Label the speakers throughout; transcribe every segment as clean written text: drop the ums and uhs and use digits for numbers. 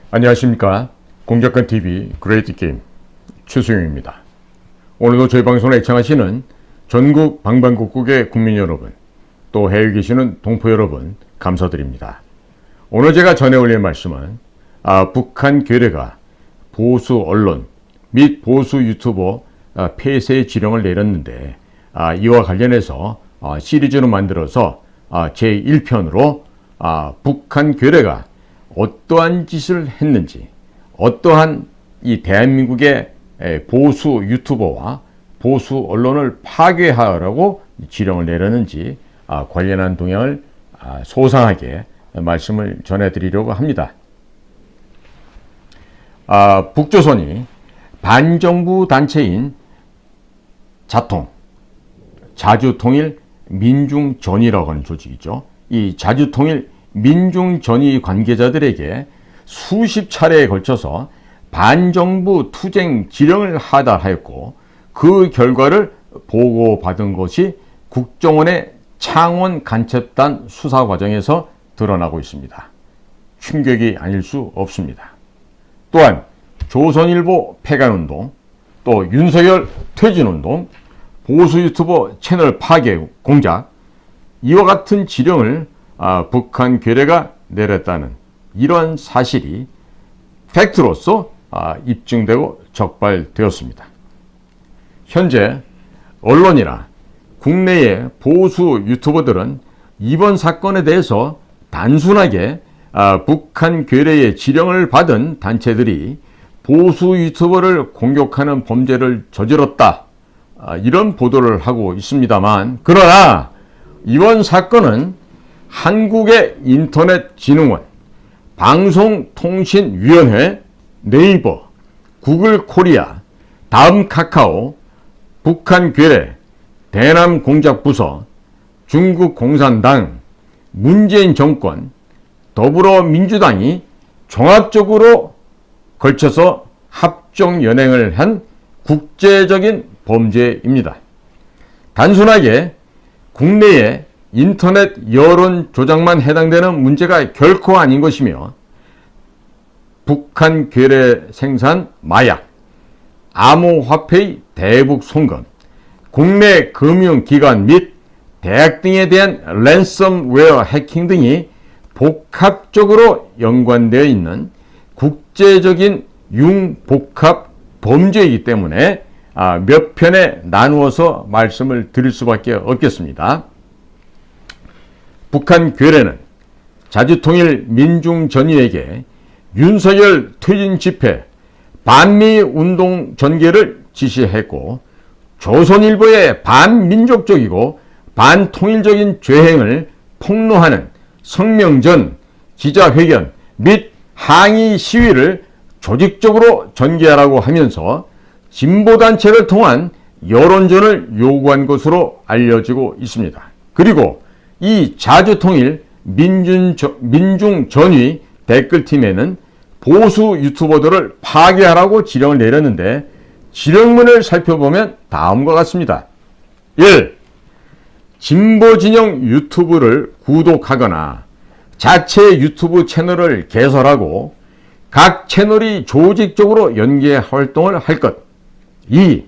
Speaker 1: 안녕하십니까. 공작권TV 그레이트 게임 최수영입니다. 오늘도 저희 방송을 애청하시는 전국 방방곡곡의 국민 여러분, 또 해외에 계시는 동포 여러분 감사드립니다. 오늘 제가 전해 올릴 말씀은 북한 괴뢰가 보수 언론 및 보수 유튜버 폐쇄 지령을 내렸는데, 이와 관련해서 시리즈로 만들어서 제1편으로 북한 괴뢰가 어떠한 짓을 했는지, 어떠한 이 대한민국의 보수 유튜버와 보수 언론을 파괴하라고 지령을 내렸는지 관련한 동향을 소상하게 말씀을 전해드리려고 합니다. 북조선이 반정부 단체인 자주통일 민중전의라고 하는 조직이죠. 이 자주통일 민중전의 관계자들에게 수십 차례에 걸쳐서 반정부 투쟁 지령을 하달하였고, 그 결과를 보고받은 것이 국정원의 창원 간첩단 수사 과정에서 드러나고 있습니다. 충격이 아닐 수 없습니다. 또한 조선일보 폐간운동, 또 윤석열 퇴진운동, 보수 유튜버 채널 파괴 공작, 이와 같은 지령을 북한 괴뢰가 내렸다는 이런 사실이 팩트로서 입증되고 적발되었습니다. 현재 언론이나 국내의 보수 유튜버들은 이번 사건에 대해서 단순하게 북한 괴뢰의 지령을 받은 단체들이 보수 유튜버를 공격하는 범죄를 저질렀다, 이런 보도를 하고 있습니다만, 그러나 이번 사건은 한국의 인터넷진흥원, 방송통신위원회, 네이버, 구글 코리아, 다음 카카오, 북한 괴뢰, 대남 공작부서, 중국 공산당, 문재인 정권, 더불어민주당이 종합적으로 걸쳐서 합종 연행을 한 국제적인 범죄입니다. 단순하게 국내의 인터넷 여론 조작만 해당되는 문제가 결코 아닌 것이며, 북한 괴뢰 생산 마약, 암호화폐의 대북 송금, 국내 금융기관 및 대학 등에 대한 랜섬웨어 해킹 등이 복합적으로 연관되어 있는 국제적인 융복합 범죄이기 때문에 몇 편에 나누어서 말씀을 드릴 수밖에 없겠습니다. 북한 괴뢰는 자주통일 민중전의에게 윤석열 퇴진 집회, 반미운동 전개를 지시했고, 조선일보의 반민족적이고 반통일적인 죄행을 폭로하는 성명전, 기자회견 및 항의 시위를 조직적으로 전개하라고 하면서 진보단체를 통한 여론전을 요구한 것으로 알려지고 있습니다. 그리고 이 자주통일 민중전의 댓글팀에는 보수 유튜버들을 파괴하라고 지령을 내렸는데, 지령문을 살펴보면 다음과 같습니다. 1. 진보진영 유튜브를 구독하거나 자체 유튜브 채널을 개설하고 각 채널이 조직적으로 연계 활동을 할 것. 2.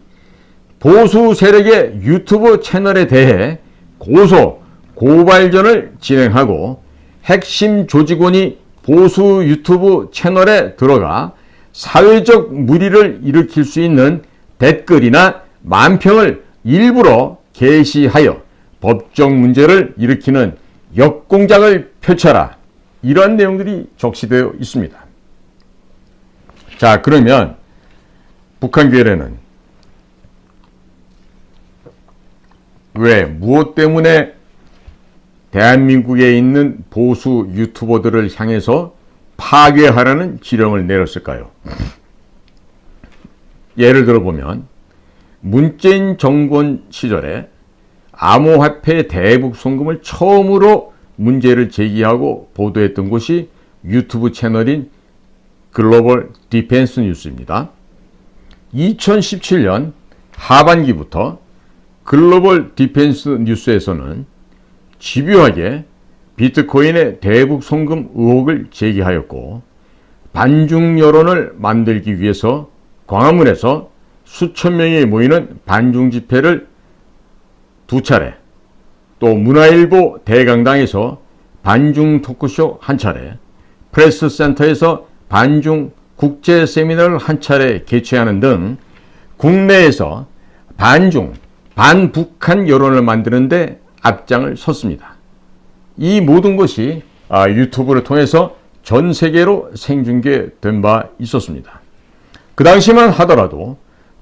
Speaker 1: 보수 세력의 유튜브 채널에 대해 고소, 고발전을 진행하고 핵심 조직원이 보수 유튜브 채널에 들어가 사회적 물의를 일으킬 수 있는 댓글이나 만평을 일부러 게시하여 법적 문제를 일으키는 역공작을 펼쳐라, 이러한 내용들이 적시되어 있습니다. 자, 그러면 북한 괴뢰는 왜, 무엇 때문에 대한민국에 있는 보수 유튜버들을 향해서 파괴하라는 지령을 내렸을까요? 예를 들어보면 문재인 정권 시절에 암호화폐 대북 송금을 처음으로 문제를 제기하고 보도했던 곳이 유튜브 채널인 글로벌 디펜스 뉴스입니다. 2017년 하반기부터 글로벌 디펜스 뉴스에서는 집요하게 비트코인의 대북 송금 의혹을 제기하였고, 반중 여론을 만들기 위해서 광화문에서 수천 명이 모이는 반중 집회를 2차례, 또 문화일보 대강당에서 반중 토크쇼 1차례, 프레스센터에서 반중 국제 세미나를 1차례 개최하는 등 국내에서 반중, 반북한 여론을 만드는데 앞장을 섰습니다. 이 모든 것이 유튜브를 통해서 전 세계로 생중계된 바 있었습니다. 그 당시만 하더라도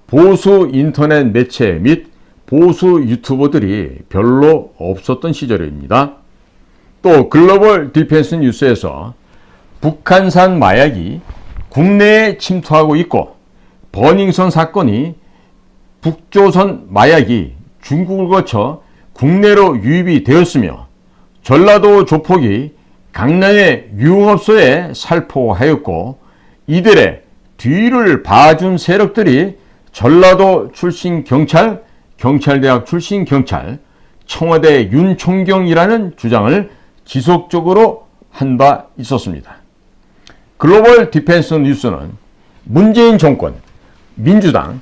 Speaker 1: 보수 인터넷 매체 및 보수 유튜버들이 별로 없었던 시절입니다. 또 글로벌 디펜스 뉴스에서 북한산 마약이 국내에 침투하고 있고 버닝썬 사건이 북조선 마약이 중국을 거쳐 국내로 유입이 되었으며 전라도 조폭이 강남의 유흥업소에 살포하였고 이들의 뒤를 봐준 세력들이 전라도 출신 경찰, 경찰대학 출신 경찰, 청와대 윤 총경이라는 주장을 지속적으로 한 바 있었습니다. 글로벌 디펜스 뉴스는 문재인 정권, 민주당,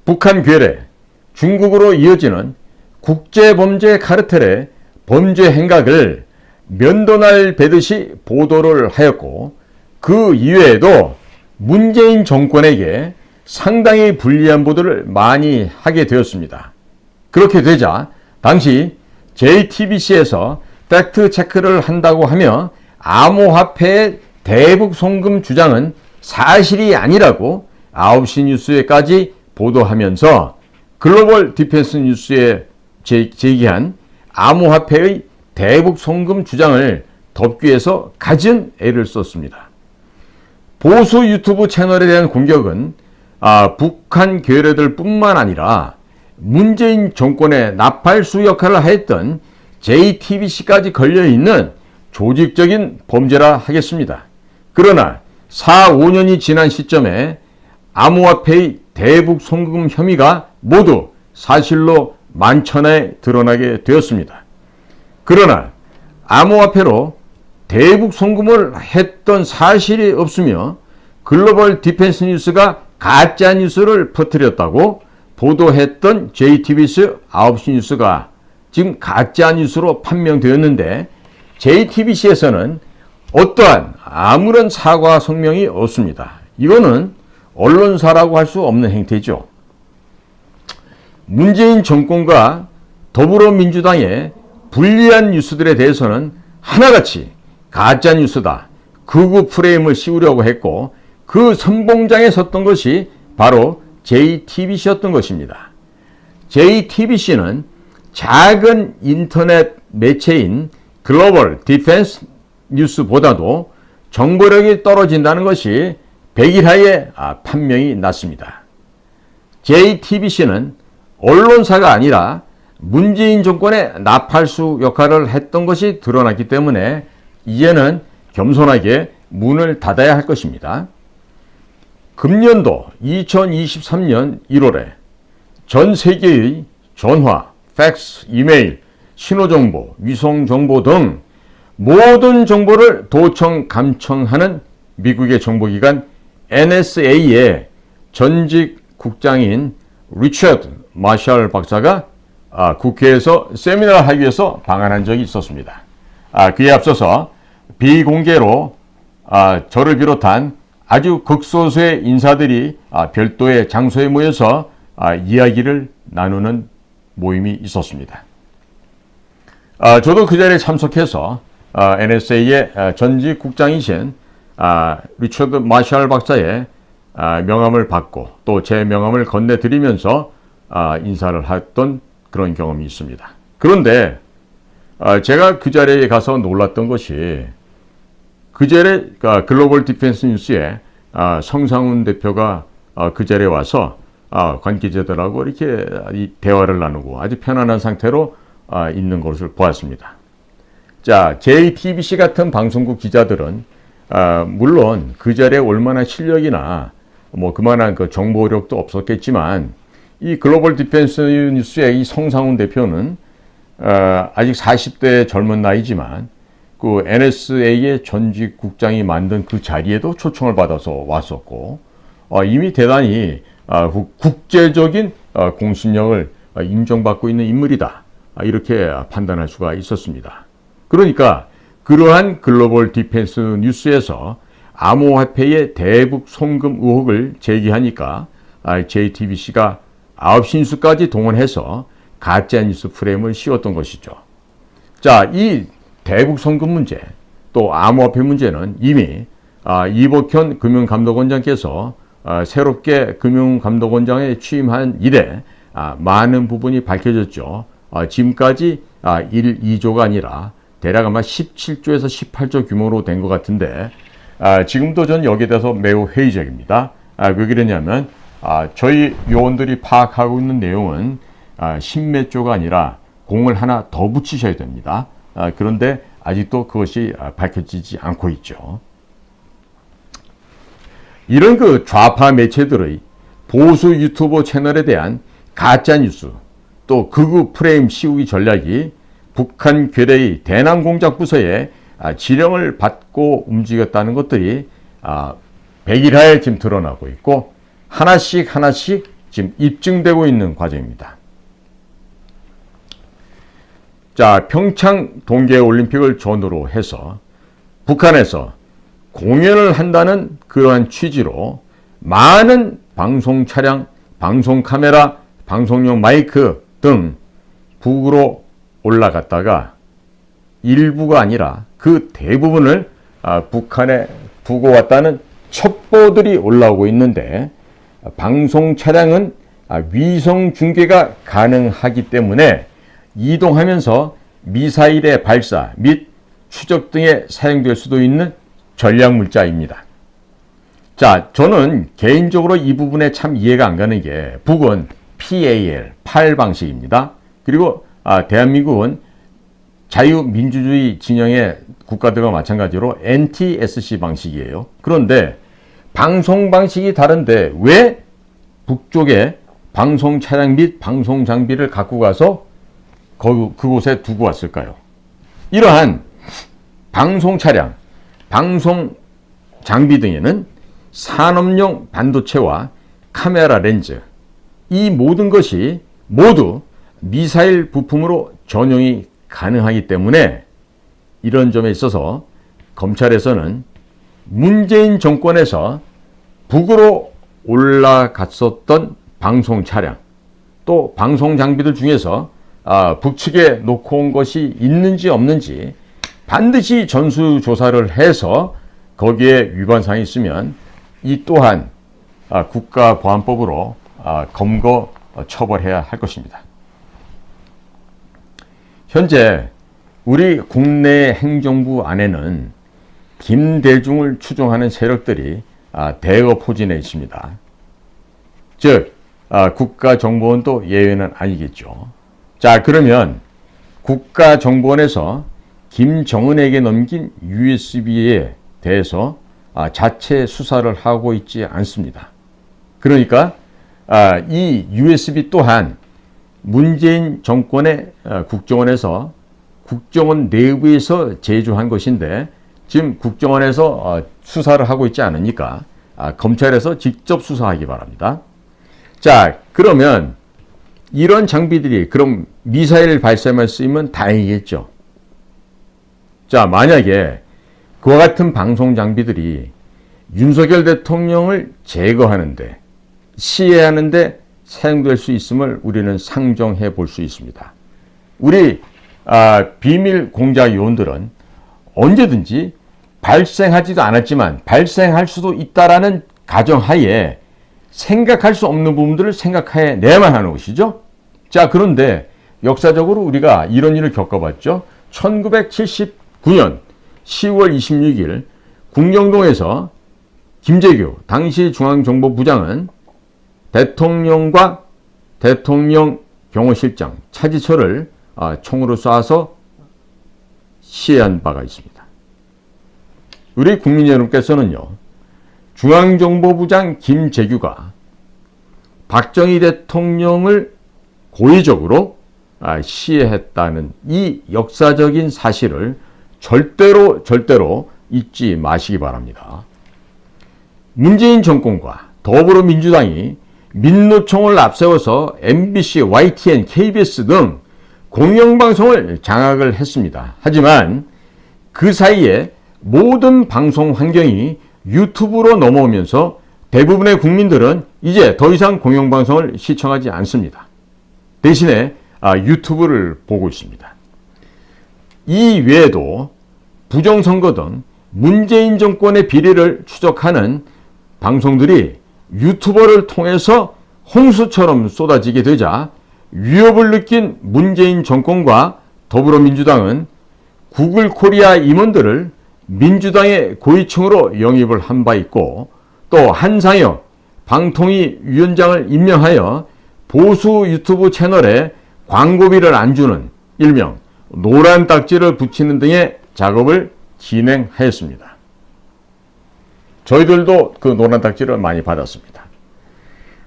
Speaker 1: 북한 괴뢰, 중국으로 이어지는 국제범죄 카르텔의 범죄 행각을 면도날 베듯이 보도를 하였고 그 이외에도 문재인 정권에게 상당히 불리한 보도를 많이 하게 되었습니다. 그렇게 되자 당시 JTBC에서 팩트 체크를 한다고 하며 암호화폐의 대북 송금 주장은 사실이 아니라고 9시 뉴스에까지 보도하면서 글로벌 디펜스 뉴스에 제기한 암호화폐의 대북 송금 주장을 덮기 위해서 갖은 애를 썼습니다. 보수 유튜브 채널에 대한 공격은 북한 괴뢰들 뿐만 아니라 문재인 정권의 나팔수 역할을 했던 JTBC까지 걸려있는 조직적인 범죄라 하겠습니다. 그러나 4, 5년이 지난 시점에 암호화폐의 대북 송금 혐의가 모두 사실로 만천하에 드러나게 되었습니다. 그러나 암호화폐로 대북 송금을 했던 사실이 없으며 글로벌 디펜스 뉴스가 가짜 뉴스를 퍼뜨렸다고 보도했던 JTBC 9시 뉴스가 지금 가짜 뉴스로 판명되었는데 JTBC에서는 어떠한 아무런 사과 성명이 없습니다. 이거는 언론사라고 할 수 없는 행태죠. 문재인 정권과 더불어민주당의 불리한 뉴스들에 대해서는 하나같이 가짜 뉴스다, 극우 프레임을 씌우려고 했고 그 선봉장에 섰던 것이 바로 JTBC였던 것입니다. JTBC는 작은 인터넷 매체인 글로벌 디펜스 뉴스보다도 정보력이 떨어진다는 것이 백일하에 판명이 났습니다. JTBC는 언론사가 아니라 문재인 정권의 나팔수 역할을 했던 것이 드러났기 때문에 이제는 겸손하게 문을 닫아야 할 것입니다. 금년도 2023년 1월에 전 세계의 전화, 팩스, 이메일, 신호정보, 위성정보 등 모든 정보를 도청, 감청하는 미국의 정보기관 NSA의 전직 국장인 리처드 마샬 박사가 국회에서 세미나를 하기 위해서 방한한 적이 있었습니다. 그에 앞서서 비공개로 저를 비롯한 아주 극소수의 인사들이 별도의 장소에 모여서 이야기를 나누는 모임이 있었습니다. 저도 그 자리에 참석해서 NSA의 전직 국장이신 리처드 마샬 박사의 명함을 받고 또 제 명함을 건네드리면서 인사를 했던 그런 경험이 있습니다. 그런데 제가 그 자리에 가서 놀랐던 것이 그 자리에 글로벌 디펜스 뉴스에 성상훈 대표가 그 자리에 와서 관계자들하고 이렇게 대화를 나누고 아주 편안한 상태로 있는 것을 보았습니다. 자, JTBC 같은 방송국 기자들은 물론 그 자리에 올 만한 실력이나 뭐 그만한 그 정보력도 없었겠지만 이 글로벌 디펜스 뉴스의 이 성상훈 대표는 아직 40대 젊은 나이지만 그 NSA의 전직 국장이 만든 그 자리에도 초청을 받아서 왔었고, 이미 대단히 국제적인 공신력을 인정받고 있는 인물이다, 이렇게 판단할 수가 있었습니다. 그러니까 그러한 글로벌 디펜스 뉴스에서 암호화폐의 대북 송금 의혹을 제기하니까 JTBC가 9시 뉴스까지 동원해서 가짜뉴스 프레임을 씌웠던 것이죠. 자, 이 대북 송금 문제, 또 암호화폐 문제는 이미 이복현 금융감독원장께서 새롭게 금융감독원장에 취임한 이래 많은 부분이 밝혀졌죠. 지금까지 1, 2조가 아니라 대략 아마 17조에서 18조 규모로 된 것 같은데, 지금도 전 여기에 대해서 매우 회의적입니다. 왜 그러냐면 저희 요원들이 파악하고 있는 내용은 10몇 조가 아니라 공을 하나 더 붙이셔야 됩니다. 그런데 아직도 그것이 밝혀지지 않고 있죠. 이런 그 좌파 매체들의 보수 유튜버 채널에 대한 가짜뉴스, 또 극우 프레임 씌우기 전략이 북한 괴뢰의 대남 공작 부서에 지령을 받고 움직였다는 것들이 백일하에 지금 드러나고 있고, 하나씩 지금 입증되고 있는 과정입니다. 자, 평창 동계올림픽을 전후로 해서 북한에서 공연을 한다는 그러한 취지로 많은 방송 차량, 방송 카메라, 방송용 마이크 등 북으로 올라갔다가 일부가 아니라 그 대부분을 북한에 두고 왔다는 첩보들이 올라오고 있는데, 방송 차량은 위성 중계가 가능하기 때문에 이동하면서 미사일의 발사 및 추적 등에 사용될 수도 있는 전략 물자입니다. 자, 저는 개인적으로 이 부분에 참 이해가 안 가는 게, 북은 PAL, 팔 방식입니다. 그리고 대한민국은 자유민주주의 진영의 국가들과 마찬가지로 NTSC 방식이에요. 그런데 방송 방식이 다른데 왜 북쪽에 방송 차량 및 방송 장비를 갖고 가서 그곳에 두고 왔을까요? 이러한 방송 차량, 방송 장비 등에는 산업용 반도체와 카메라 렌즈, 이 모든 것이 모두 미사일 부품으로 전용이 가능하기 때문에 이런 점에 있어서 검찰에서는 문재인 정권에서 북으로 올라갔었던 방송 차량, 또 방송 장비들 중에서 북측에 놓고 온 것이 있는지 없는지 반드시 전수조사를 해서 거기에 위반사항이 있으면 이 또한 국가보안법으로 검거 처벌해야 할 것입니다. 현재 우리 국내 행정부 안에는 김대중을 추종하는 세력들이 대거 포진해 있습니다. 즉 국가정보원도 예외는 아니겠죠. 자, 그러면 국가정보원에서 김정은에게 넘긴 USB에 대해서 자체 수사를 하고 있지 않습니다. 그러니까 이 USB 또한 문재인 정권의 국정원에서 국정원 내부에서 제조한 것인데, 지금 국정원에서 수사를 하고 있지 않으니까 검찰에서 직접 수사하기 바랍니다. 자, 그러면 이런 장비들이 그럼 미사일 발사에만 쓰이면 다행이겠죠. 자, 만약에 그와 같은 방송 장비들이 윤석열 대통령을 제거하는데, 시해하는데 사용될 수 있음을 우리는 상정해 볼 수 있습니다. 우리 비밀 공작 요원들은 언제든지 발생하지도 않았지만 발생할 수도 있다라는 가정하에 생각할 수 없는 부분들을 생각해내야만 하는 것이죠. 자, 그런데 역사적으로 우리가 이런 일을 겪어봤죠. 1979년 10월 26일 국령동에서 김재규 당시 중앙정보부장은 대통령과 대통령 경호실장 차지철을 총으로 쏴서 시해한 바가 있습니다. 우리 국민 여러분께서는요, 중앙정보부장 김재규가 박정희 대통령을 고의적으로 시해했다는 이 역사적인 사실을 절대로 잊지 마시기 바랍니다. 문재인 정권과 더불어민주당이 민노총을 앞세워서 MBC, YTN, KBS 등 공영방송을 장악을 했습니다. 하지만 그 사이에 모든 방송 환경이 유튜브로 넘어오면서 대부분의 국민들은 이제 더 이상 공영방송을 시청하지 않습니다. 대신에 유튜브를 보고 있습니다. 이 외에도 부정선거 등 문재인 정권의 비리를 추적하는 방송들이 유튜버를 통해서 홍수처럼 쏟아지게 되자 위협을 느낀 문재인 정권과 더불어민주당은 구글 코리아 임원들을 민주당의 고위층으로 영입을 한 바 있고, 또 한상혁 방통위 위원장을 임명하여 보수 유튜브 채널에 광고비를 안 주는 일명 노란 딱지를 붙이는 등의 작업을 진행하였습니다. 저희들도 그 노란 딱지를 많이 받았습니다.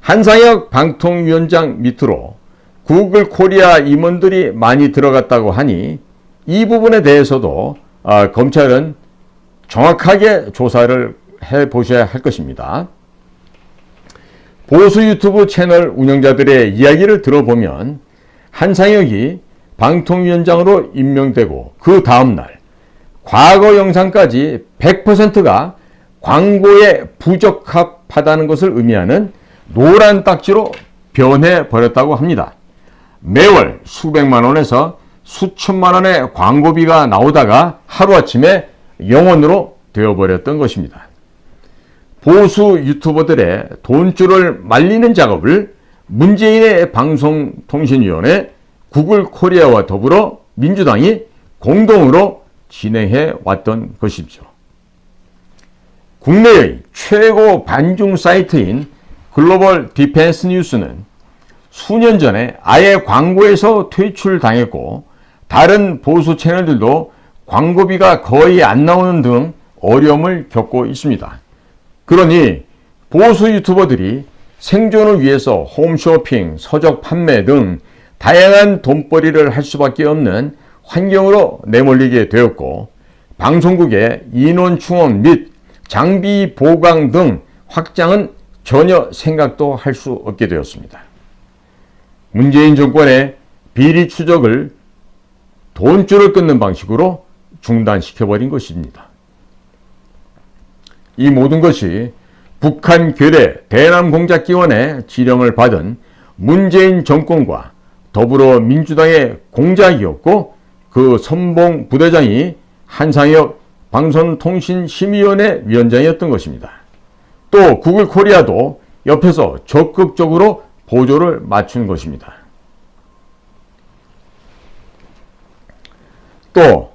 Speaker 1: 한상혁 방통위원장 밑으로 구글 코리아 임원들이 많이 들어갔다고 하니 이 부분에 대해서도 검찰은 정확하게 조사를 해보셔야 할 것입니다. 보수 유튜브 채널 운영자들의 이야기를 들어보면 한상혁이 방통위원장으로 임명되고 그 다음날 과거 영상까지 100%가 광고에 부적합하다는 것을 의미하는 노란 딱지로 변해버렸다고 합니다. 매월 수백만 원에서 수천만 원의 광고비가 나오다가 하루아침에 0원으로 되어버렸던 것입니다. 보수 유튜버들의 돈줄을 말리는 작업을 문재인의 방송통신위원회, 구글 코리아와 더불어 민주당이 공동으로 진행해 왔던 것이죠. 국내의 최고 반중 사이트인 글로벌 디펜스 뉴스는 수년 전에 아예 광고에서 퇴출당했고, 다른 보수 채널들도 광고비가 거의 안 나오는 등 어려움을 겪고 있습니다. 그러니 보수 유튜버들이 생존을 위해서 홈쇼핑, 서적 판매 등 다양한 돈벌이를 할 수밖에 없는 환경으로 내몰리게 되었고, 방송국의 인원 충원 및 장비 보강 등 확장은 전혀 생각도 할 수 없게 되었습니다. 문재인 정권의 비리 추적을 돈줄을 끊는 방식으로 중단시켜버린 것입니다. 이 모든 것이 북한 괴뢰 대남공작기원의 지령을 받은 문재인 정권과 더불어민주당의 공작이었고, 그 선봉 부대장이 한상혁 방송통신심의위원회 위원장이었던 것입니다. 또 구글 코리아도 옆에서 적극적으로 보조를 맞춘 것입니다. 또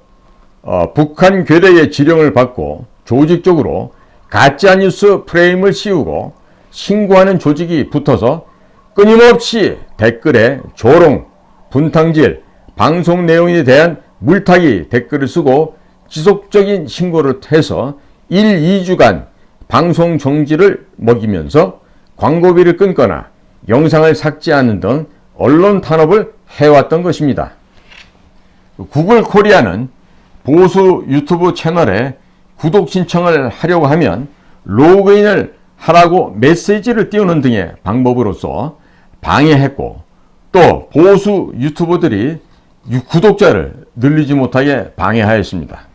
Speaker 1: 북한 괴뢰의 지령을 받고 조직적으로 가짜뉴스 프레임을 씌우고 신고하는 조직이 붙어서 끊임없이 댓글에 조롱, 분탕질, 방송 내용에 대한 물타기 댓글을 쓰고 지속적인 신고를 해서 1, 2주간 방송 정지를 먹이면서 광고비를 끊거나 영상을 삭제하는 등 언론 탄압을 해왔던 것입니다. 구글 코리아는 보수 유튜브 채널에 구독 신청을 하려고 하면 로그인을 하라고 메시지를 띄우는 등의 방법으로서 방해했고, 또 보수 유튜버들이 구독자를 늘리지 못하게 방해하였습니다.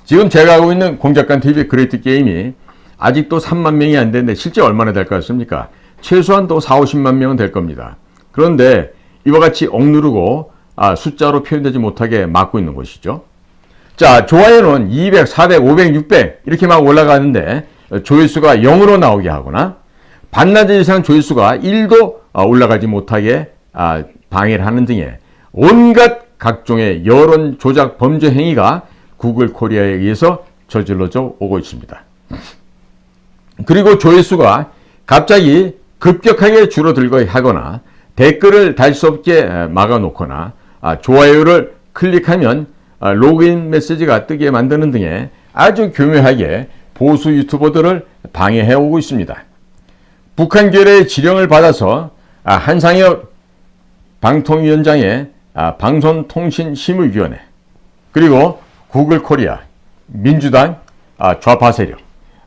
Speaker 1: 지금 제가 하고 있는 공작관TV 그레이트 게임이 아직도 3만 명이 안 되는데 실제 얼마나 될 것 같습니까? 최소한 또 4, 50만 명은 될 겁니다. 그런데 이와 같이 억누르고 숫자로 표현되지 못하게 막고 있는 것이죠. 자, 좋아요는 200, 400, 500, 600 이렇게 막 올라가는데 조회수가 0으로 나오게 하거나 반나절 이상 조회수가 1도 올라가지 못하게 방해를 하는 등의 온갖 각종의 여론 조작 범죄 행위가 구글 코리아에 의해서 저질러져 오고 있습니다. 그리고 조회수가 갑자기 급격하게 줄어들게 하거나 댓글을 달 수 없게 막아놓거나 좋아요를 클릭하면 로그인 메시지가 뜨게 만드는 등의 아주 교묘하게 보수 유튜버들을 방해해오고 있습니다. 북한 괴뢰의 지령을 받아서 한상혁 방통위원장의 방송통신심의위원회, 그리고 구글 코리아, 민주당, 좌파 세력,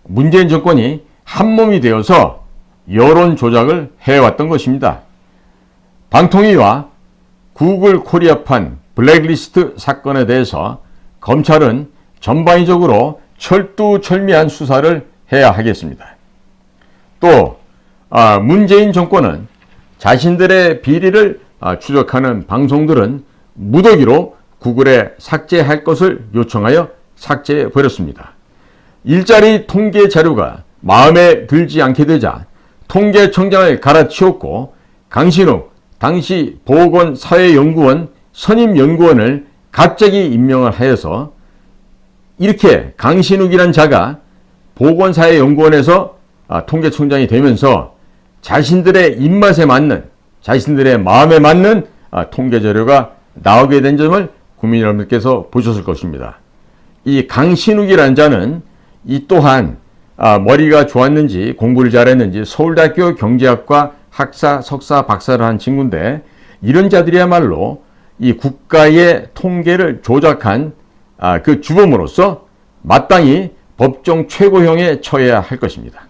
Speaker 1: 문재인 정권이 한몸이 되어서 여론 조작을 해왔던 것입니다. 방통위와 구글 코리아판 블랙리스트 사건에 대해서 검찰은 전방위적으로 철두철미한 수사를 해야 하겠습니다. 또 문재인 정권은 자신들의 비리를 추적하는 방송들은 무더기로 구글에 삭제할 것을 요청하여 삭제해버렸습니다. 일자리 통계 자료가 마음에 들지 않게 되자 통계청장을 갈아치웠고 강신욱 당시 보건사회연구원 선임연구원을 갑자기 임명을 하여서 이렇게 강신욱이란 자가 보건사회연구원에서 통계청장이 되면서 자신들의 입맛에 맞는, 자신들의 마음에 맞는 통계자료가 나오게 된 점을 국민 여러분께서 보셨을 것입니다. 이 강신욱이라는 자는 이 또한 머리가 좋았는지 공부를 잘했는지 서울대학교 경제학과 학사, 석사, 박사를 한 친구인데 이런 자들이야말로 이 국가의 통계를 조작한 그 주범으로서 마땅히 법정 최고형에 처해야 할 것입니다.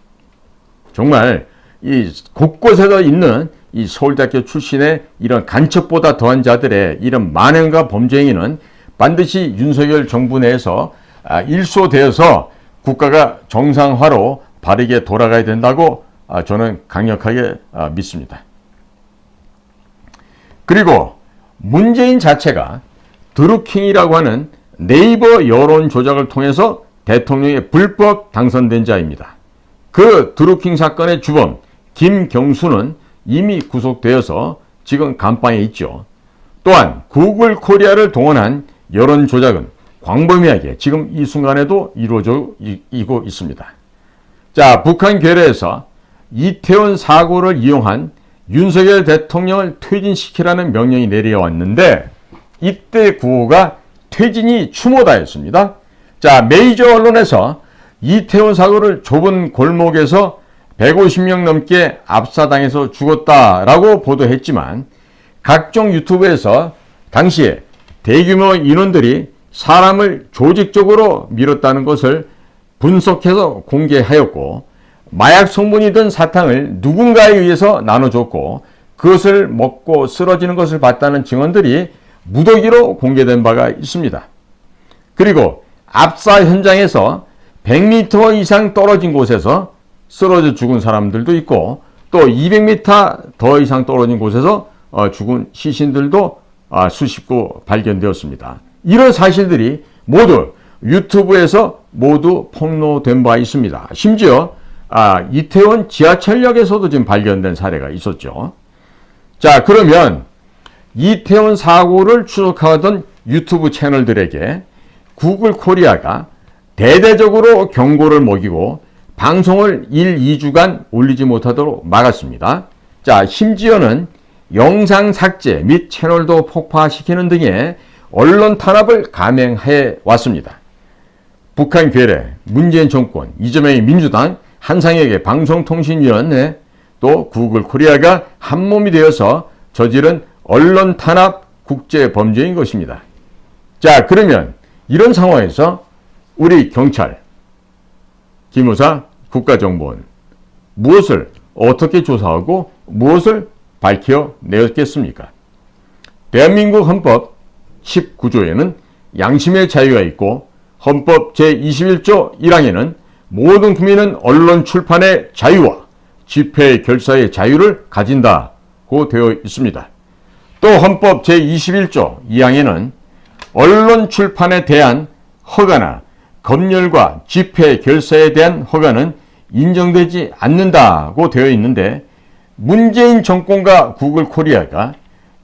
Speaker 1: 정말 이 곳곳에서 있는 이 서울대학교 출신의 이런 간첩보다 더한 자들의 이런 만행과 범죄 행위는 반드시 윤석열 정부 내에서 일소되어서 국가가 정상화로 바르게 돌아가야 된다고 저는 강력하게 믿습니다. 그리고 문재인 자체가 드루킹이라고 하는 네이버 여론 조작을 통해서 대통령에 불법 당선된 자입니다. 그 드루킹 사건의 주범 김경수는 이미 구속되어서 지금 감방에 있죠. 또한 구글 코리아를 동원한 여론 조작은 광범위하게 지금 이 순간에도 이루어지고 있습니다. 자, 북한 괴뢰에서 이태원 사고를 이용한 윤석열 대통령을 퇴진시키라는 명령이 내려왔는데 이때 구호가 퇴진이 추모다였습니다. 자, 메이저 언론에서 이태원 사고를 좁은 골목에서 150명 넘게 압사당해서 죽었다라고 보도했지만 각종 유튜브에서 당시에 대규모 인원들이 사람을 조직적으로 밀었다는 것을 분석해서 공개하였고 마약 성분이 든 사탕을 누군가에 의해서 나눠줬고 그것을 먹고 쓰러지는 것을 봤다는 증언들이 무더기로 공개된 바가 있습니다. 그리고 압사 현장에서 100m 이상 떨어진 곳에서 쓰러져 죽은 사람들도 있고 또 200m 더 이상 떨어진 곳에서 죽은 시신들도 수십 구 발견되었습니다. 이런 사실들이 모두 유튜브에서 모두 폭로된 바 있습니다. 심지어 이태원 지하철역에서도 지금 발견된 사례가 있었죠. 자, 그러면 이태원 사고를 추적하던 유튜브 채널들에게 구글 코리아가 대대적으로 경고를 먹이고 방송을 1, 2주간 올리지 못하도록 막았습니다. 자, 심지어는 영상 삭제 및 채널도 폭파시키는 등의 언론 탄압을 감행해 왔습니다. 북한 괴뢰, 문재인 정권, 이재명의 민주당, 한상혁의 방송통신위원회, 또 구글 코리아가 한몸이 되어서 저지른 언론 탄압 국제 범죄인 것입니다. 자, 그러면 이런 상황에서 우리 경찰, 기무사, 국가정보원 무엇을 어떻게 조사하고 무엇을 밝혀내었겠습니까? 대한민국 헌법 19조에는 양심의 자유가 있고 헌법 제21조 1항에는 모든 국민은 언론 출판의 자유와 집회 결사의 자유를 가진다고 되어 있습니다. 또 헌법 제21조 2항에는 언론 출판에 대한 허가나 검열과 집회 결사에 대한 허가는 인정되지 않는다고 되어 있는데 문재인 정권과 구글 코리아가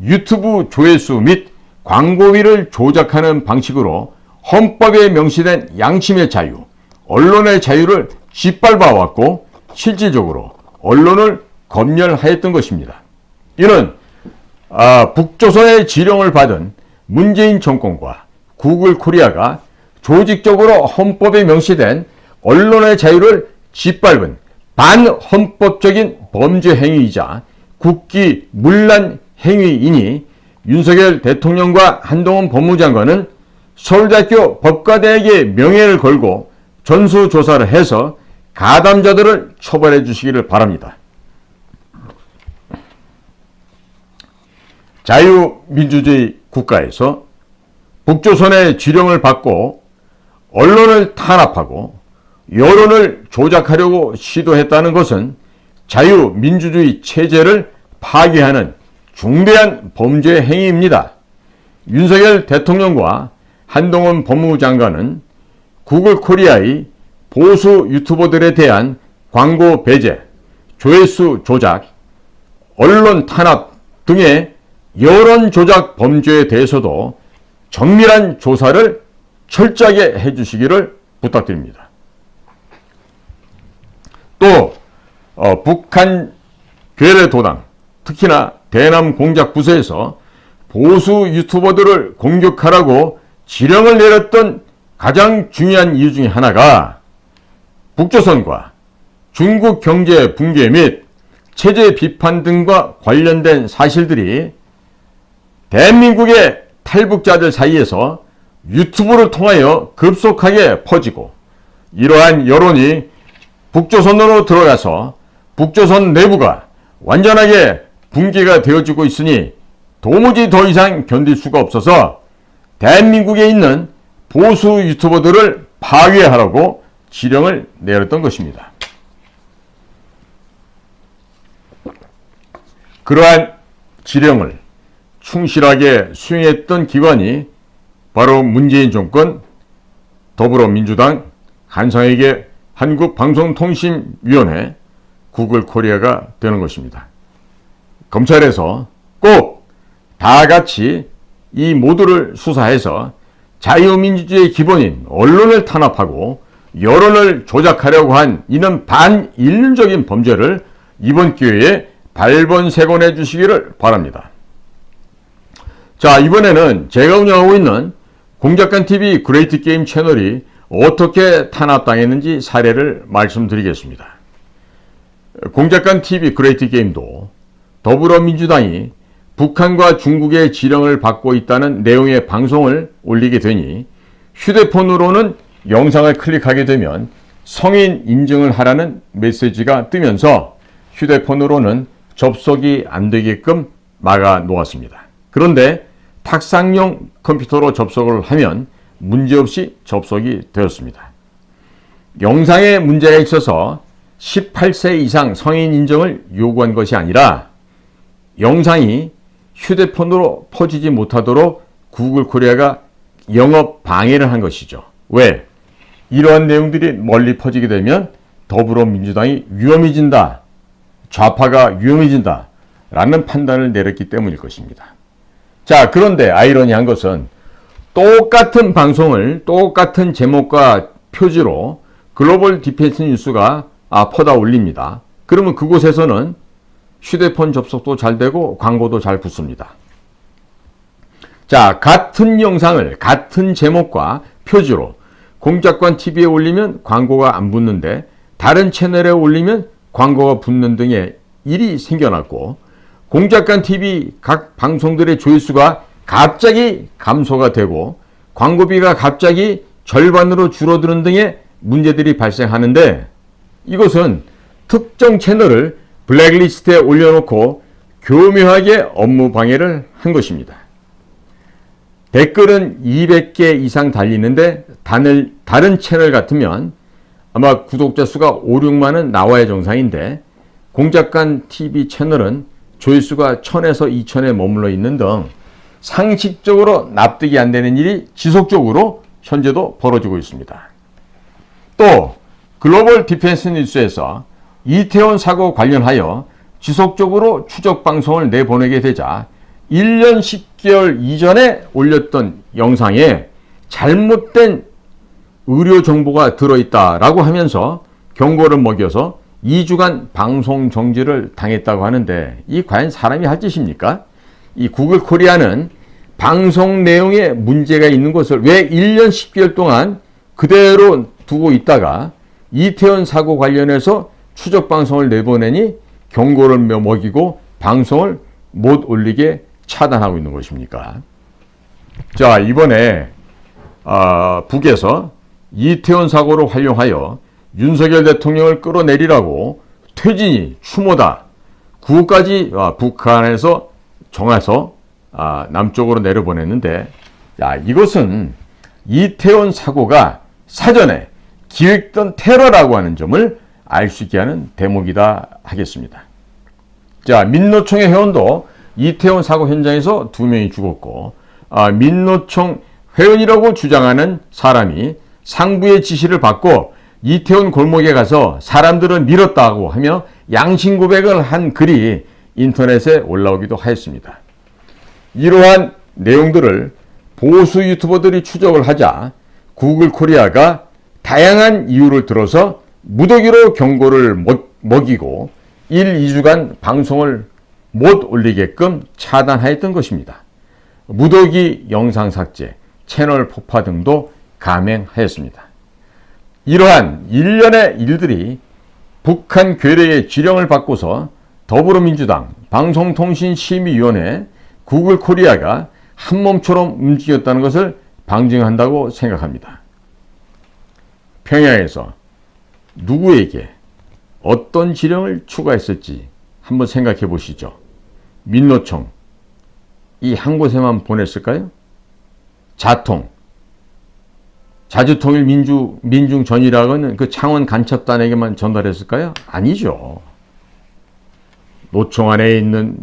Speaker 1: 유튜브 조회수 및 광고비를 조작하는 방식으로 헌법에 명시된 양심의 자유, 언론의 자유를 짓밟아왔고 실질적으로 언론을 검열하였던 것입니다. 이는 북조선의 지령을 받은 문재인 정권과 구글 코리아가 조직적으로 헌법에 명시된 언론의 자유를 짓밟은 반헌법적인 범죄 행위이자 국기문란 행위이니 윤석열 대통령과 한동훈 법무장관은 서울대학교 법과대학의 명예를 걸고 전수조사를 해서 가담자들을 처벌해 주시기를 바랍니다. 자유민주주의 국가에서 북조선의 지령을 받고 언론을 탄압하고 여론을 조작하려고 시도했다는 것은 자유민주주의 체제를 파괴하는 중대한 범죄 행위입니다. 윤석열 대통령과 한동훈 법무부 장관은 구글 코리아의 보수 유튜버들에 대한 광고 배제, 조회수 조작, 언론 탄압 등의 여론 조작 범죄에 대해서도 정밀한 조사를 철저하게 해주시기를 부탁드립니다. 또 북한 괴뢰도당, 특히나 대남 공작 부서에서 보수 유튜버들을 공격하라고 지령을 내렸던 가장 중요한 이유 중에 하나가 북조선과 중국 경제 붕괴 및 체제 비판 등과 관련된 사실들이 대한민국의 탈북자들 사이에서 유튜브를 통하여 급속하게 퍼지고 이러한 여론이 북조선으로 들어가서 북조선 내부가 완전하게 붕괴가 되어지고 있으니 도무지 더 이상 견딜 수가 없어서 대한민국에 있는 보수 유튜버들을 파괴하라고 지령을 내렸던 것입니다. 그러한 지령을 충실하게 수행했던 기관이 바로 문재인 정권, 더불어민주당, 한상혁의 한국방송통신위원회, 구글 코리아가 되는 것입니다. 검찰에서 꼭 다 같이 이 모두를 수사해서 자유민주주의의 기본인 언론을 탄압하고 여론을 조작하려고 한 이는 반인륜적인 범죄를 이번 기회에 발본색원해 주시기를 바랍니다. 자, 이번에는 제가 운영하고 있는 공작관TV 그레이트 게임 채널이 어떻게 탄압당했는지 사례를 말씀드리겠습니다. 공작관TV 그레이트 게임도 더불어민주당이 북한과 중국의 지령을 받고 있다는 내용의 방송을 올리게 되니 휴대폰으로는 영상을 클릭하게 되면 성인 인증을 하라는 메시지가 뜨면서 휴대폰으로는 접속이 안 되게끔 막아 놓았습니다. 그런데 탁상용 컴퓨터로 접속을 하면 문제없이 접속이 되었습니다. 영상에 문제가 있어서 18세 이상 성인 인증을 요구한 것이 아니라 영상이 휴대폰으로 퍼지지 못하도록 구글 코리아가 영업 방해를 한 것이죠. 왜? 이러한 내용들이 멀리 퍼지게 되면 더불어민주당이 위험해진다, 좌파가 위험해진다 라는 판단을 내렸기 때문일 것입니다. 자, 그런데 아이러니한 것은 똑같은 방송을 똑같은 제목과 표지로 글로벌 디펜스 뉴스가 퍼다 올립니다. 그러면 그곳에서는 휴대폰 접속도 잘 되고 광고도 잘 붙습니다. 자, 같은 영상을 같은 제목과 표지로 공작관TV에 올리면 광고가 안 붙는데 다른 채널에 올리면 광고가 붙는 등의 일이 생겨났고 공작관TV 각 방송들의 조회수가 갑자기 감소가 되고 광고비가 갑자기 절반으로 줄어드는 등의 문제들이 발생하는데 이것은 특정 채널을 블랙리스트에 올려놓고 교묘하게 업무 방해를 한 것입니다. 댓글은 200개 이상 달리는데 다른 채널 같으면 아마 구독자 수가 5, 6만은 나와야 정상인데 공작관TV 채널은 조회수가 1000에서 2000에 머물러 있는 등 상식적으로 납득이 안 되는 일이 지속적으로 현재도 벌어지고 있습니다. 또 글로벌 디펜스 뉴스에서 이태원 사고 관련하여 지속적으로 추적 방송을 내보내게 되자 1년 10개월 이전에 올렸던 영상에 잘못된 의료 정보가 들어있다라고 하면서 경고를 먹여서 2주간 방송 정지를 당했다고 하는데 이 과연 사람이 할 짓입니까? 이 구글 코리아는 방송 내용에 문제가 있는 것을 왜 1년 10개월 동안 그대로 두고 있다가 이태원 사고 관련해서 추적 방송을 내보내니 경고를 먹이고 방송을 못 올리게 차단하고 있는 것입니까? 자, 이번에 북에서 이태원 사고를 활용하여 윤석열 대통령을 끌어내리라고 퇴진이 추모다 구호까지 북한에서 정해서 남쪽으로 내려보냈는데, 야, 이것은 이태원 사고가 사전에 기획된 테러라고 하는 점을 알 수 있게 하는 대목이다 하겠습니다. 자, 민노총의 회원도 이태원 사고 현장에서 2명이 죽었고, 민노총 회원이라고 주장하는 사람이 상부의 지시를 받고 이태원 골목에 가서 사람들을 밀었다고 하며 양심 고백을 한 글이 인터넷에 올라오기도 하였습니다. 이러한 내용들을 보수 유튜버들이 추적을 하자 구글 코리아가 다양한 이유를 들어서 무더기로 경고를 먹이고 1, 2주간 방송을 못 올리게끔 차단하였던 것입니다. 무더기 영상 삭제, 채널 폭파 등도 감행하였습니다. 이러한 일련의 일들이 북한 괴뢰의 지령을 받고서 더불어민주당 방송통신심의위원회 구글 코리아가 한몸처럼 움직였다는 것을 방증한다고 생각합니다. 평양에서 누구에게 어떤 지령을 추가했을지 한번 생각해 보시죠. 민노총 이 한 곳에만 보냈을까요? 자주통일 민중전이라고는 그 창원 간첩단에게만 전달했을까요? 아니죠. 노총 안에 있는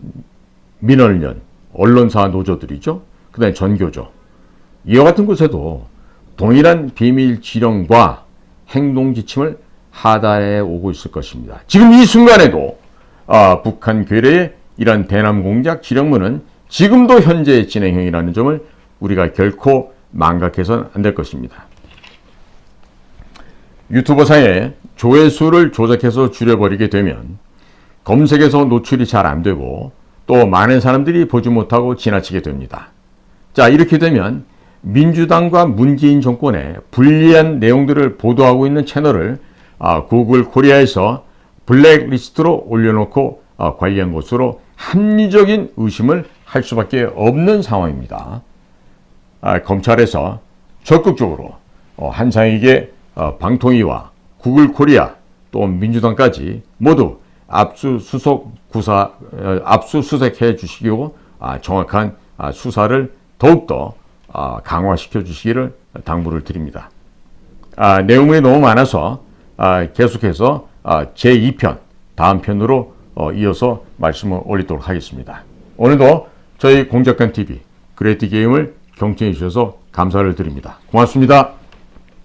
Speaker 1: 민원련, 언론사 노조들이죠. 그 다음에 전교조. 이와 같은 곳에도 동일한 비밀 지령과 행동 지침을 하달해 오고 있을 것입니다. 지금 이 순간에도 북한 괴뢰의 이러한 대남 공작 지령문은 지금도 현재 진행형이라는 점을 우리가 결코 망각해서는 안 될 것입니다. 유튜버상에 조회수를 조작해서 줄여버리게 되면 검색에서 노출이 잘 안 되고 또 많은 사람들이 보지 못하고 지나치게 됩니다. 자, 이렇게 되면 민주당과 문재인 정권의 불리한 내용들을 보도하고 있는 채널을 구글 코리아에서 블랙리스트로 올려놓고 관리한 것으로 합리적인 의심을 할 수밖에 없는 상황입니다. 검찰에서 적극적으로 한상익의 방통위와 구글 코리아 또 민주당까지 모두 압수수색해 주시고 정확한 수사를 더욱더 강화시켜 주시기를 당부를 드립니다. 내용물이 너무 많아서 계속해서 제2편 다음 편으로 이어서 말씀을 올리도록 하겠습니다. 오늘도 저희 공작관TV 그레이트게임을 경청해 주셔서 감사를 드립니다. 고맙습니다.